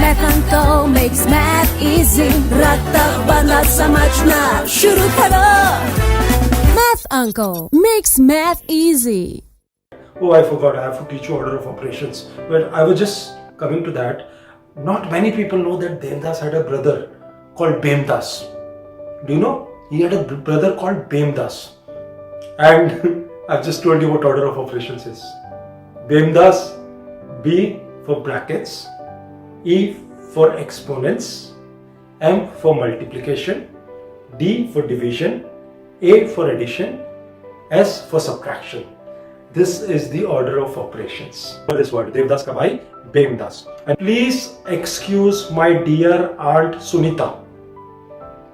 Math Uncle makes math easy. रट्टा बना समझना शुरू करो. Math Uncle makes math easy. Oh, I forgot, I have to teach you order of operations. But I was just coming to that. Not many people know that Devdas had a brother called Bhemdas. Do you know? He had a brother called Bhemdas. And I've just told you what order of operations is. Bhemdas, B for brackets, E for exponents, M for multiplication, D for division, A for addition, S for subtraction. This is the order of operations for this word. Devdas ka bhai, Bhemdas. And please excuse my dear Aunt Sunita.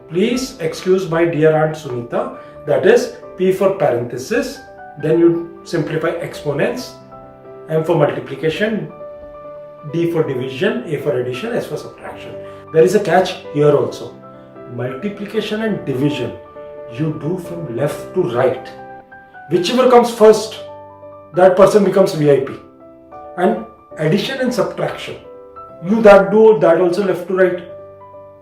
Please excuse my dear Aunt Sunita. That is P for parenthesis. Then you simplify exponents. M for multiplication. D for division. A for addition. S for subtraction. There is a catch here also. Multiplication and division you do from left to right. Whichever comes first, that person becomes VIP. And addition and subtraction, you that do that also left to right.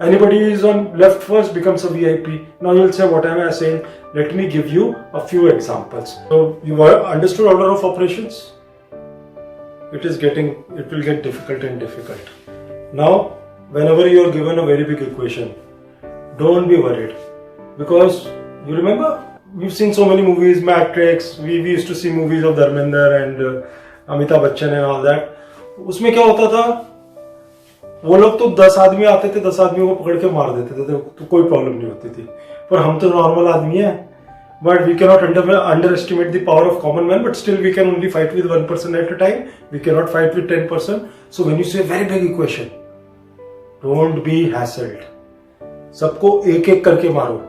Anybody is on left first becomes a VIP. Now you'll say, what am I saying? Let me give you a few examples. So you understood order of operations? It will get difficult and difficult. Now, whenever you are given a very big equation, don't be worried. Because you remember, we've seen so many movies, Matrix, we used to see movies of Dharmender and Amitabh Bachchan and all that. उसमें क्या होता था, वो लोग तो 10 आदमी आते थे, 10 आदमियों को पकड़ के मार देते थे, तो कोई प्रॉब्लम नहीं होती थी. पर हम तो नॉर्मल आदमी हैं, but we cannot underestimate the power of common man, but still we can only fight with one person at a time. We cannot fight with 10%. So when you say very big equation, don't be hassled. सबको एक एक करके मारो,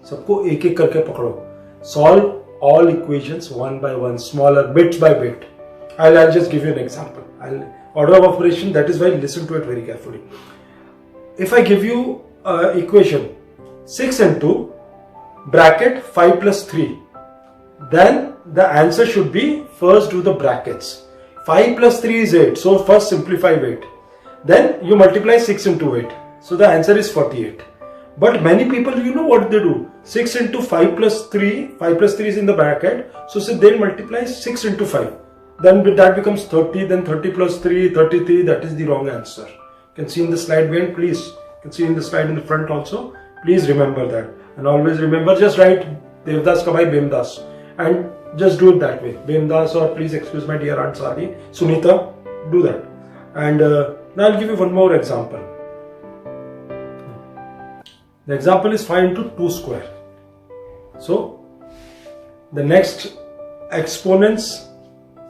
सबको एक एक करके पकड़ो. Solve all equations one by one, smaller, bit by bit. I'll just give you an example. Order of operation, that is why listen to it very carefully. If I give you equation 6 into bracket 5 plus 3, then the answer should be, first do the brackets. 5 plus 3 is 8, so first simplify 8. Then you multiply 6 into 8, so the answer is 48. But many people, you know what they do? 6 into 5 plus 3, 5 plus 3 is in the bracket, so they'll multiply 6 into 5. Then that becomes 30, then 30 plus 3, 33, that is the wrong answer. You can see in the slide behind, please. You can see in the slide in the front also. Please remember that. And always remember, just write Devdas ka bhai Bhemdas. And just do it that way. Bhemdas, or please excuse my dear Aunt Sari, Sunita, do that. And now I'll give you one more example. The example is 5 into 2 square. So, the next exponents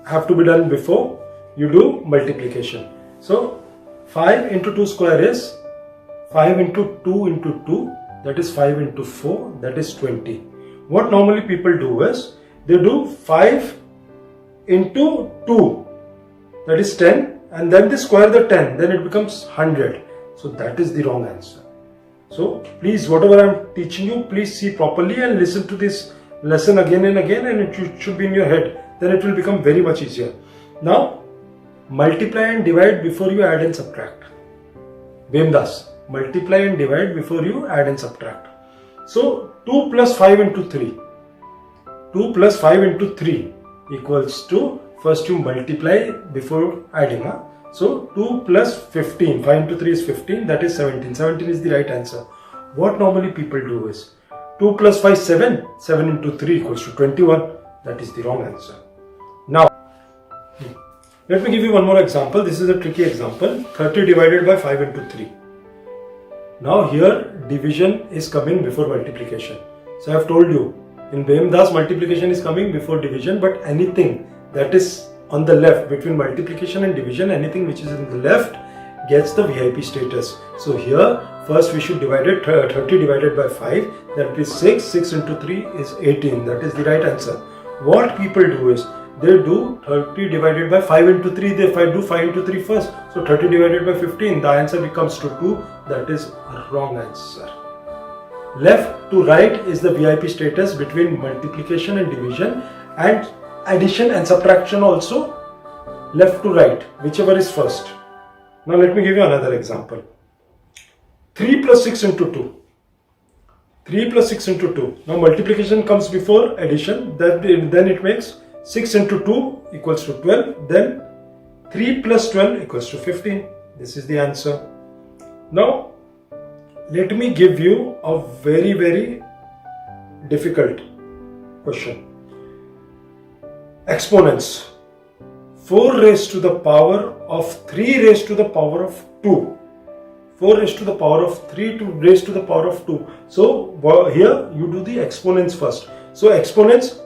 have to be done before you do multiplication. So, 5 into 2 square is 5 into 2 into 2, that is 5 into 4, that is 20. What normally people do is, they do 5 into 2, that is 10, and then they square the 10, then it becomes 100. So, that is the wrong answer. So, please, whatever I am teaching you, please see properly and listen to this lesson again and again, and it should be in your head. Then it will become very much easier. Now, multiply and divide before you add and subtract. Bhemdas, multiply and divide before you add and subtract. So, 2 plus 5 into 3. 2 plus 5 into 3 equals to, first you multiply before adding. So, 2 plus 15, 5 into 3 is 15, that is 17. 17 is the right answer. What normally people do is, 2 plus 5, 7. 7 into 3 equals to 21. That is the wrong answer. Now, let me give you one more example. This is a tricky example. 30 divided by 5 into 3. Now here, division is coming before multiplication. So I have told you, in Bhemdas, multiplication is coming before division, but anything that is on the left between multiplication and division, anything which is in the left gets the VIP status. So here, first we should divide it, 30 divided by 5, that is 6. 6 into 3 is 18. That is the right answer. What people do is, they do 30 divided by 5 into 3, they do 5 into 3 first. So 30 divided by 15, the answer becomes to 2. That is a wrong answer. Left to right is the VIP status between multiplication and division, and addition and subtraction also left to right, whichever is first. Now let me give you another example. 3 plus 6 into 2. 3 plus 6 into 2. Now multiplication comes before addition. Then it makes 6 into 2 equals to 12. Then 3 plus 12 equals to 15. This is the answer. Now let me give you a very, very difficult question. Exponents. 4 raised to the power of 3 raised to the power of 2. 4 raised to the power of 3 to raised to the power of 2. So here you do the exponents first. So exponents,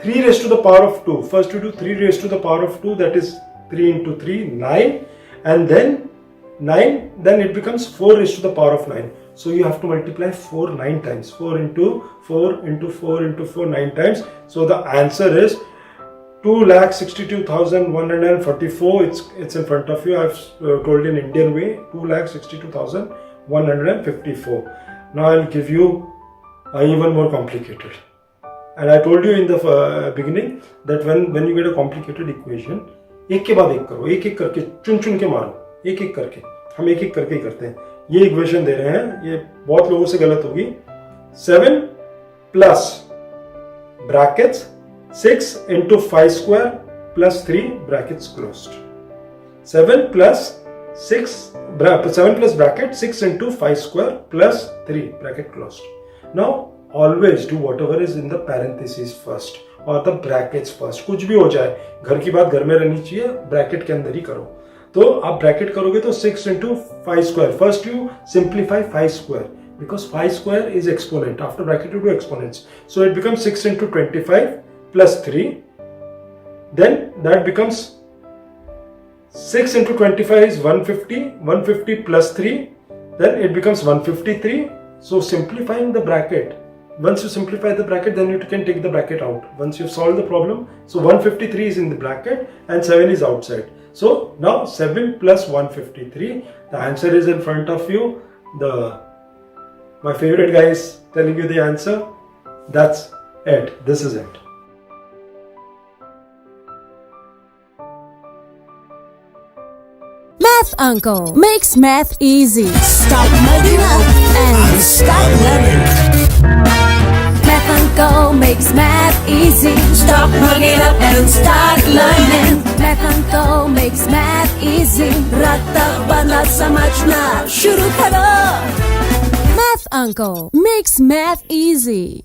3 raised to the power of 2. First you do 3 raised to the power of 2, that is 3 into 3, 9. And then 9, then it becomes 4 raised to the power of 9. So you have to multiply 4 9 times. 4 into 4 into 4 into 4 9 times. So the answer is 2,62,144. It's in front of you. I've told in Indian way, 2,62,154. Now I'll give you even more complicated. And I told you in the beginning that when you get a complicated equation, एक के बाद एक करो, एक एक करके चुन के मारो, एक एक करके. हम एक एक करके ही करते हैं. ये इक्वेशन दे रहे हैं, ये बहुत लोगों से गलत होगी. 7 plus brackets 6 into 5 square plus 3 brackets closed. 7 plus bracket 6 into 5 square plus 3 bracket closed. Now always do whatever is in the parentheses first or the brackets first. कुछ भी हो जाए, घर की बात घर में रहनी चाहिए, ब्रैकेट के अंदर ही करो. तो आप ब्रैकेट करोगे तो 6 into 5 square. First you simplify 5 square because 5 square is exponent. After bracket you do exponents. So it becomes 6 into 25 plus 3. Then that becomes 6 into 25 is 150. 150 plus 3. Then it becomes 153. So simplifying the bracket. Once you simplify the bracket, then you can take the bracket out. Once you've solved the problem, so 153 is in the bracket and 7 is outside. So now 7 plus 153, the answer is in front of you. My favorite guy is telling you the answer. That's it. This is it. Math Uncle makes math easy. Stop mugging up and stop learning. Math Uncle makes math easy. Stop mugging up and start learning. Math Uncle makes math easy. रट्टा बना समझना शुरू करो. Math Uncle makes math easy.